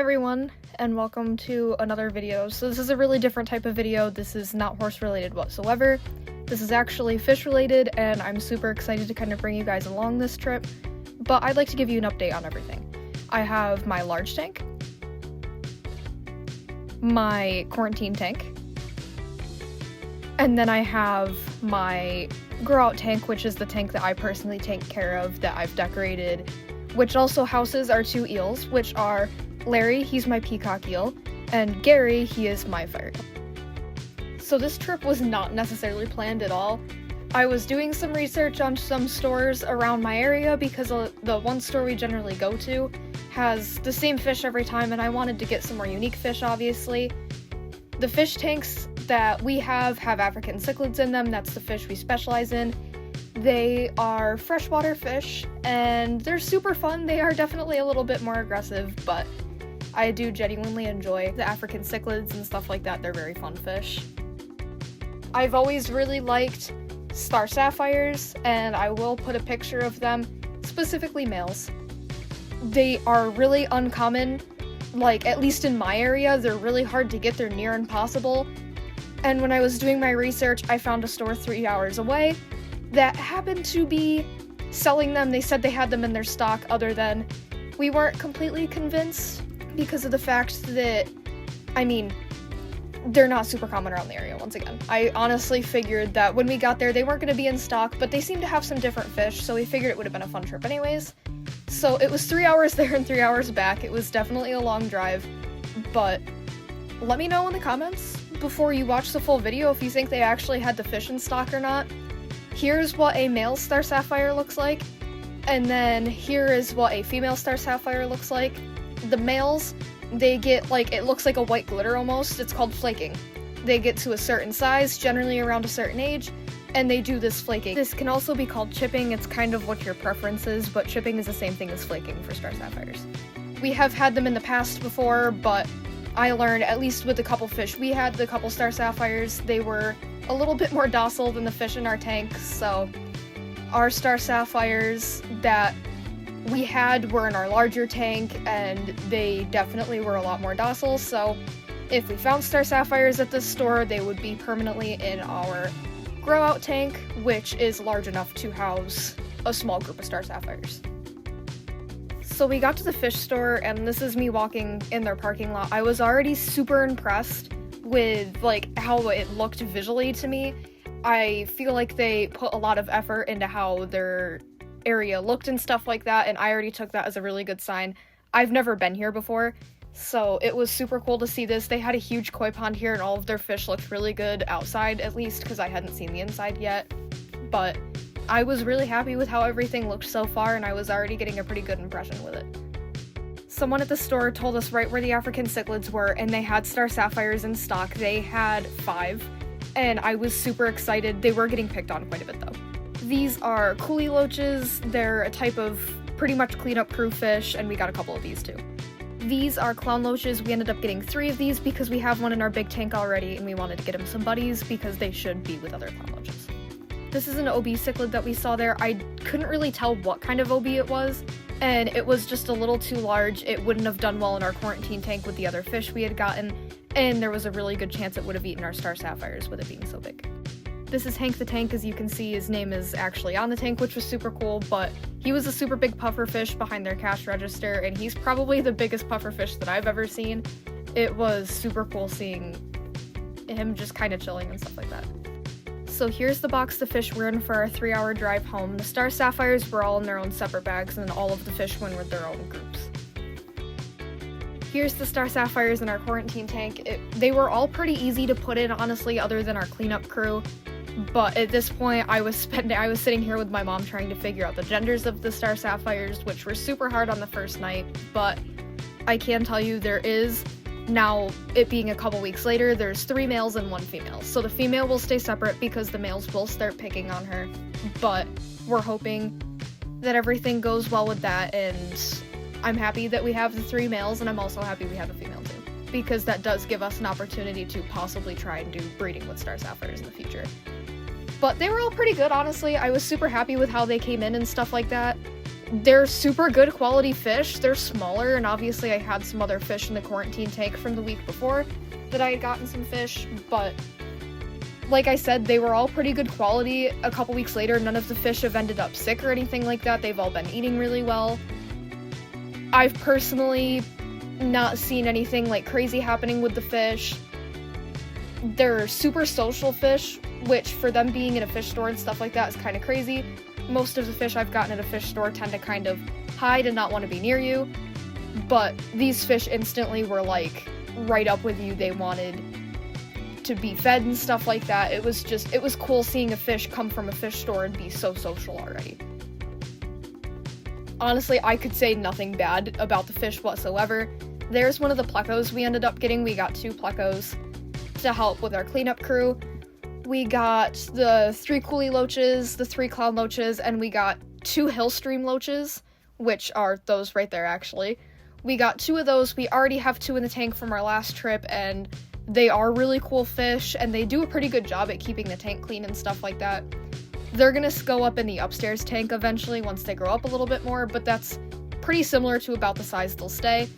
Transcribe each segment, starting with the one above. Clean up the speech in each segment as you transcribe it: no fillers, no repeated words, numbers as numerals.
everyone, and welcome to another video. So this is a really different type of video. This is not horse related whatsoever. This is actually fish related, and I'm super excited to kind of bring you guys along this trip, but I'd like to give you an update on everything. I have my large tank, my quarantine tank, and then I have my grow out tank, which is the tank that I personally take care of, that I've decorated, which also houses our two eels, which are Larry, he's my peacock eel, and Gary, he is my fire eel. So this trip was not necessarily planned at all. I was doing some research on some stores around my area because the one store we generally go to has the same fish every time, and I wanted to get some more unique fish, obviously. The fish tanks that we have African cichlids in them. That's the fish we specialize in. They are freshwater fish, and they're super fun. They are definitely a little bit more aggressive, but I do genuinely enjoy the African cichlids and stuff like that. They're very fun fish. I've always really liked star sapphires, and I will put a picture of them, specifically males. They are really uncommon, like, at least in my area. They're really hard to get. They're near impossible. And when I was doing my research, I found a store 3 hours away that happened to be selling them. They said they had them in their stock, other than we weren't completely convinced because of the fact that, I mean, they're not super common around the area, once again. I honestly figured that when we got there, they weren't going to be in stock, but they seemed to have some different fish, so we figured it would have been a fun trip anyways. So it was 3 hours there and 3 hours back. It was definitely a long drive, but let me know in the comments before you watch the full video if you think they actually had the fish in stock or not. Here's what a male star sapphire looks like, and then here is what a female star sapphire looks like. The males, they get, like, it looks like a white glitter almost. It's called flaking. They get to a certain size, generally around a certain age, and they do this flaking. This can also be called chipping. It's kind of what your preference is, but chipping is the same thing as flaking for star sapphires. We have had them in the past before, but I learned, at least with the couple fish we had, the couple star sapphires, they were a little bit more docile than the fish in our tank. So our star sapphires that we had were in our larger tank, and they definitely were a lot more docile. So if we found star sapphires at this store, they would be permanently in our grow out tank, which is large enough to house a small group of star sapphires. So we got to the fish store, and this is me walking in their parking lot. I was already super impressed with, like, how it looked visually to me. I feel like they put a lot of effort into how their area looked and stuff like that, and I already took that as a really good sign. I've never been here before, so it was super cool to see this. They had a huge koi pond here, and all of their fish looked really good outside, at least, because I hadn't seen the inside yet. But I was really happy with how everything looked so far, and I was already getting a pretty good impression with it. Someone at the store told us right where the African cichlids were, and they had star sapphires in stock. They had 5, and I was super excited. They were getting picked on quite a bit, though. These are coolie loaches. They're a type of pretty much cleanup crew fish, and we got a couple of these too. These are clown loaches. We ended up getting 3 of these because we have one in our big tank already, and we wanted to get him some buddies because they should be with other clown loaches. This is an OB cichlid that we saw there. I couldn't really tell what kind of OB it was, and it was just a little too large. It wouldn't have done well in our quarantine tank with the other fish we had gotten, and there was a really good chance it would have eaten our star sapphires with it being so big. This is Hank the Tank. As you can see, his name is actually on the tank, which was super cool, but he was a super big puffer fish behind their cash register, and he's probably the biggest puffer fish that I've ever seen. It was super cool seeing him just kind of chilling and stuff like that. So here's the box the fish were in for our 3-hour drive home. The star sapphires were all in their own separate bags, and all of the fish went with their own groups. Here's the star sapphires in our quarantine tank. They were all pretty easy to put in, honestly, other than our cleanup crew. But at this point, I was sitting here with my mom trying to figure out the genders of the star sapphires, which were super hard on the first night, but I can tell you there is, now it being a couple weeks later, there's 3 males and 1 female. So the female will stay separate because the males will start picking on her, but we're hoping that everything goes well with that, and I'm happy that we have the 3 males, and I'm also happy we have a female too, because that does give us an opportunity to possibly try and do breeding with star sapphires in the future. But they were all pretty good, honestly. I was super happy with how they came in and stuff like that. They're super good quality fish. They're smaller, and obviously I had some other fish in the quarantine tank from the week before that I had gotten some fish, but like I said, they were all pretty good quality. A couple weeks later, none of the fish have ended up sick or anything like that. They've all been eating really well. I've personally not seen anything like crazy happening with the fish. They're super social fish, which for them being in a fish store and stuff like that is kind of crazy. Most of the fish I've gotten at a fish store tend to kind of hide and not want to be near you, but these fish instantly were like right up with you. They wanted to be fed and stuff like that. It was cool seeing a fish come from a fish store and be so social already. Honestly, I could say nothing bad about the fish whatsoever. There's one of the plecos we ended up getting. We got 2 plecos to help with our cleanup crew. We got the 3 coolie loaches, the 3 clown loaches, and we got 2 hillstream loaches, which are those right there actually. We got 2 of those. We already have 2 in the tank from our last trip, and they are really cool fish, and they do a pretty good job at keeping the tank clean and stuff like that. They're gonna go up in the upstairs tank eventually once they grow up a little bit more, but that's pretty similar to about the size they'll stay.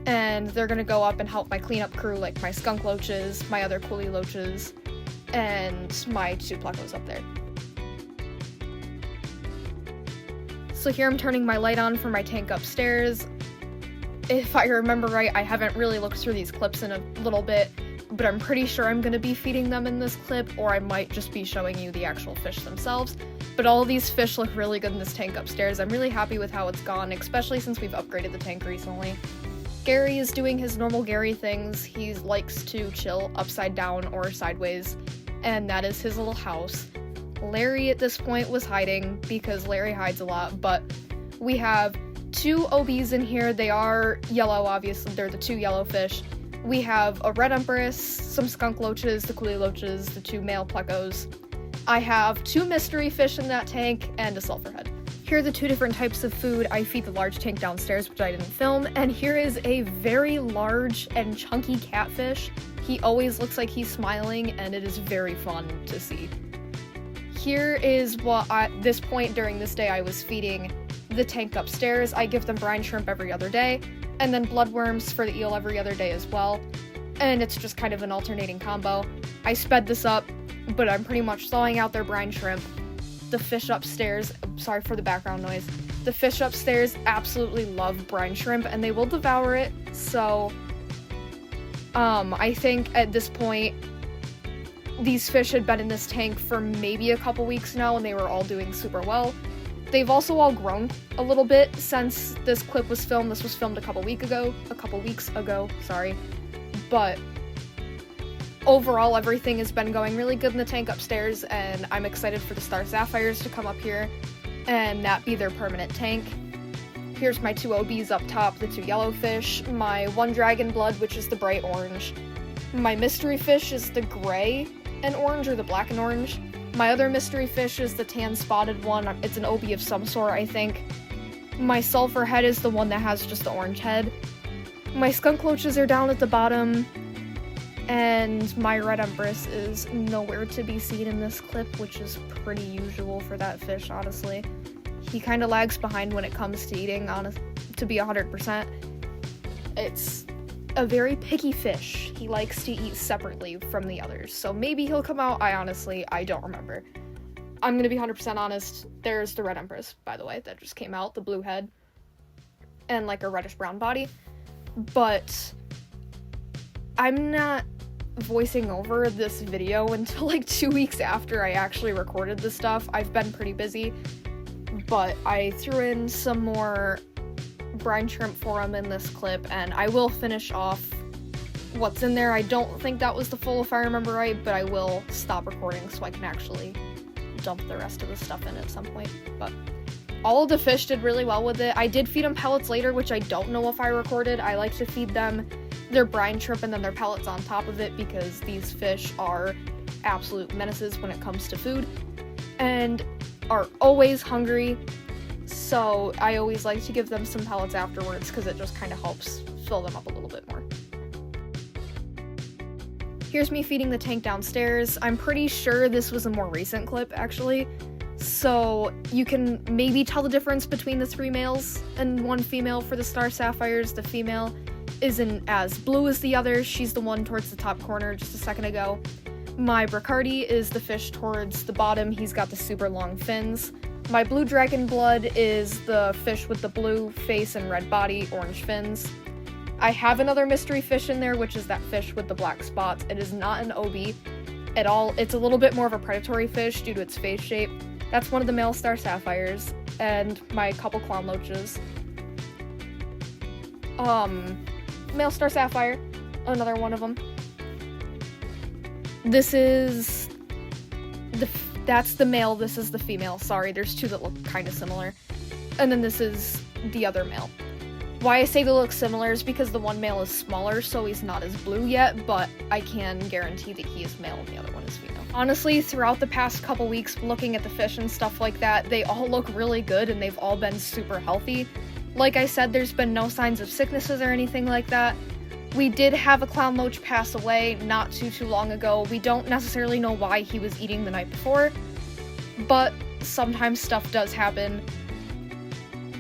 And they're gonna go up and help my cleanup crew, like my skunk loaches, my other coolie loaches, and my 2 plecos up there. So here I'm turning my light on for my tank upstairs. If I remember right, I haven't really looked through these clips in a little bit, but I'm pretty sure I'm gonna be feeding them in this clip, or I might just be showing you the actual fish themselves. But all of these fish look really good in this tank upstairs. I'm really happy with how it's gone, especially since we've upgraded the tank recently. Gary is doing his normal Gary things. He likes to chill upside down or sideways, and that is his little house. Larry at this point was hiding because Larry hides a lot, but we have 2 OBs in here. They are yellow, obviously. They're the 2 yellow fish. We have a red empress, some skunk loaches, the coolie loaches, the 2 male plecos. I have 2 mystery fish in that tank and a sulfurhead. Here are the 2 different types of food. I feed the large tank downstairs, which I didn't film, and here is a very large and chunky catfish. He always looks like he's smiling, and it is very fun to see. Here is what at this point during this day I was feeding the tank upstairs. I give them brine shrimp every other day, and then bloodworms for the eel every other day as well, and it's just kind of an alternating combo. I sped this up, but I'm pretty much thawing out their brine shrimp. The fish upstairs, sorry for the background noise, the fish upstairs absolutely love brine shrimp, and they will devour it, so I think at this point these fish had been in this tank for maybe a couple weeks now, and they were all doing super well. They've also all grown a little bit since this clip was filmed. This was filmed a couple weeks ago, sorry. But overall, everything has been going really good in the tank upstairs, and I'm excited for the star sapphires to come up here and that be their permanent tank. Here's my 2 OBs up top, the 2 yellow fish, my 1 dragon blood, which is the bright orange. My mystery fish is the gray and orange, or the black and orange. My other mystery fish is the tan spotted one. It's an OB of some sort, I think. My sulfur head is the one that has just the orange head. My skunk loaches are down at the bottom. And my red empress is nowhere to be seen in this clip, which is pretty usual for that fish, honestly. He kind of lags behind when it comes to eating, to be 100%. It's a very picky fish. He likes to eat separately from the others, so maybe he'll come out. I don't remember. I'm gonna be 100% honest. There's the red empress, by the way, that just came out, the blue head, and like a reddish brown body, but I'm not voicing over this video until like 2 weeks after I actually recorded this stuff. I've been pretty busy, but I threw in some more brine shrimp for him in this clip, and I will finish off what's in there. I don't think that was the full, if I remember right, but I will stop recording so I can actually dump the rest of the stuff in at some point. But all of the fish did really well with it. I did feed them pellets later, which I don't know if I recorded. I like to feed them their brine shrimp and then their pellets on top of it, because these fish are absolute menaces when it comes to food and are always hungry. So I always like to give them some pellets afterwards, because it just kind of helps fill them up a little bit more. Here's me feeding the tank downstairs. I'm pretty sure this was a more recent clip, actually. So you can maybe tell the difference between the 3 males and 1 female for the star sapphires. The female isn't as blue as the other. She's the one towards the top corner just a second ago. My 𝚃𝚑𝚎 is the fish towards the bottom. He's got the super long fins. My blue dragon blood is the fish with the blue face and red body, orange fins. I have another mystery fish in there, which is that fish with the black spots. It is not an OB at all. It's a little bit more of a predatory fish due to its face shape. That's one of the male star sapphires, and my couple clown loaches. Male star sapphire, another one of them. That's the male, this is the female. Sorry, there's 2 that look kind of similar. And then this is the other male. Why I say they look similar is because the one male is smaller, so he's not as blue yet, but I can guarantee that he is male and the other one is female. Honestly, throughout the past couple weeks, looking at the fish and stuff like that, they all look really good and they've all been super healthy. Like I said, there's been no signs of sicknesses or anything like that. We did have a clown loach pass away not too long ago. We don't necessarily know why he was eating the night before, but sometimes stuff does happen.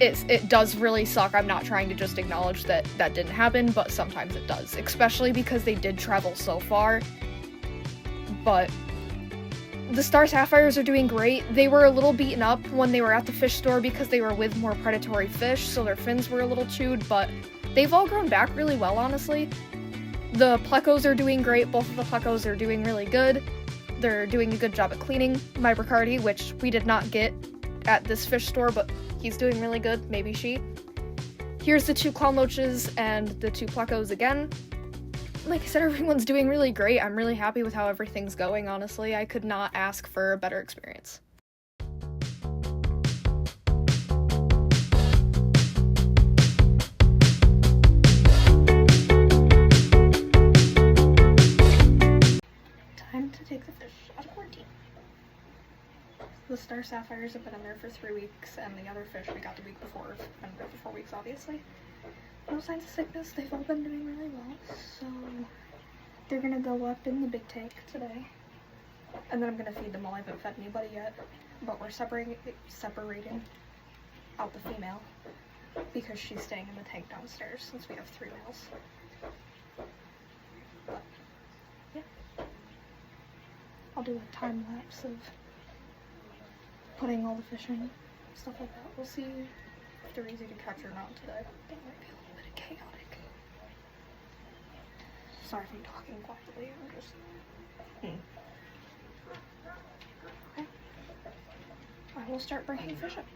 It does really suck. I'm not trying to just acknowledge that that didn't happen, but sometimes it does, especially because they did travel so far. But the star sapphires are doing great. They were a little beaten up when they were at the fish store because they were with more predatory fish, so their fins were a little chewed, but they've all grown back really well, honestly. The plecos are doing great. Both of the plecos are doing really good. They're doing a good job at cleaning. My 𝚃𝚑𝚎, which we did not get at this fish store, but he's doing really good. Maybe she. Here's the 2 clown loaches and the 2 plecos again. Like I said, everyone's doing really great. I'm really happy with how everything's going, honestly. I could not ask for a better experience. Time to take the fish out of quarantine. The star sapphires have been in there for 3 weeks, and the other fish we got the week before have been there for 4 weeks, obviously. No signs of sickness. They've all been doing really well, so they're gonna go up in the big tank today. And then I'm gonna feed them all. I haven't fed anybody yet, but we're separating out the female because she's staying in the tank downstairs since we have 3 males. But, yeah. I'll do a time lapse of putting all the fish in, stuff like that. We'll see if they're easy to catch or not today. It might be a little bit chaotic. Sorry if I'm talking quietly, I'm just... Okay. I will start bringing fish up.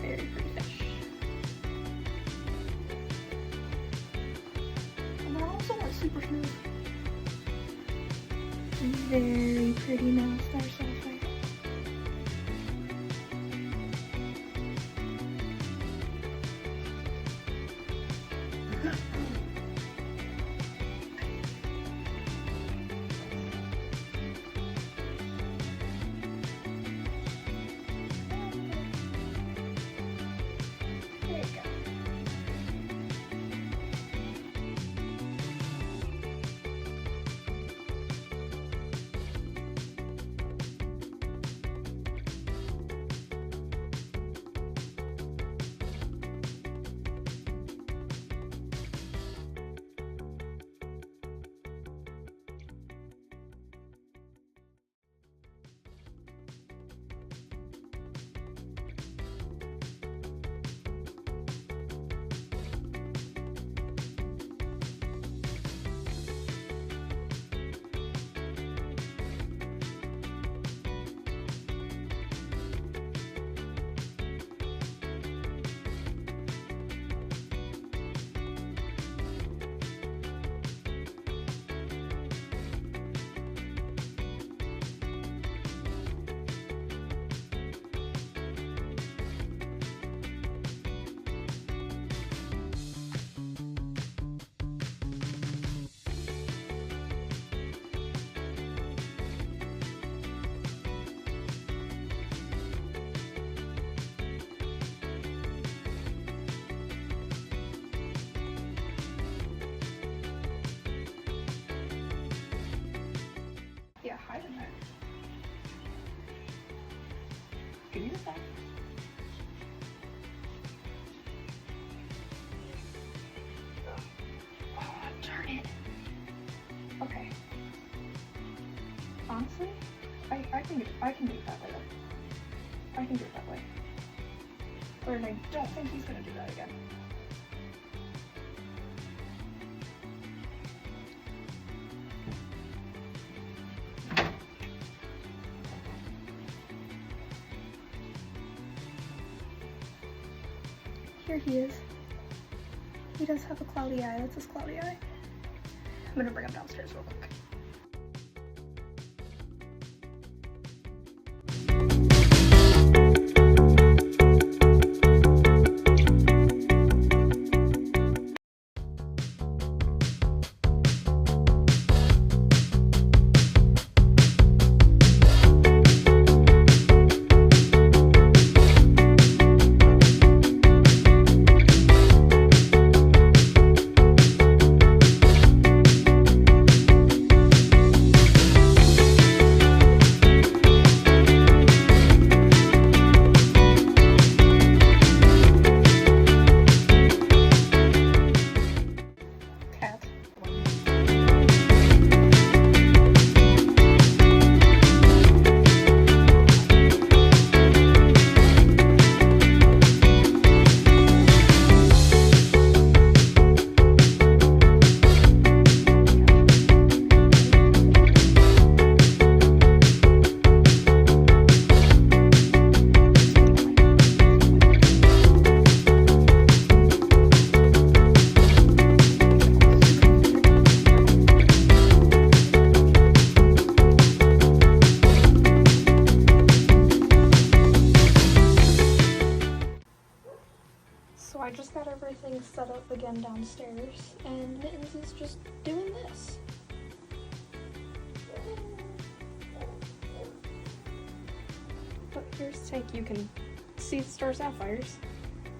Very pretty fish. And they're also not super smooth. Very pretty male star sapphire. Give me the phone. Oh, darn it. Okay. Honestly, I can do it that way though. I can do it that way. But I don't think he's gonna do that again. Here he is. He does have a cloudy eye. That's his cloudy eye. I'm gonna bring him downstairs real quick. So I just got everything set up again downstairs, and Mittens is just doing this. But here's the tank. You can see the star sapphires,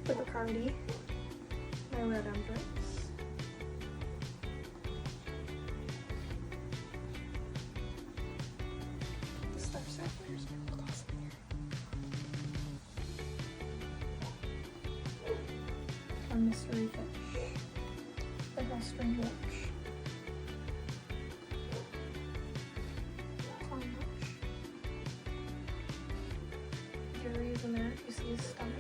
the Bacardi, my red umbrellas. The star sapphires are real awesome here. Our mystery fish, the western watch, clown watch. Gary's in there if you see his stomach.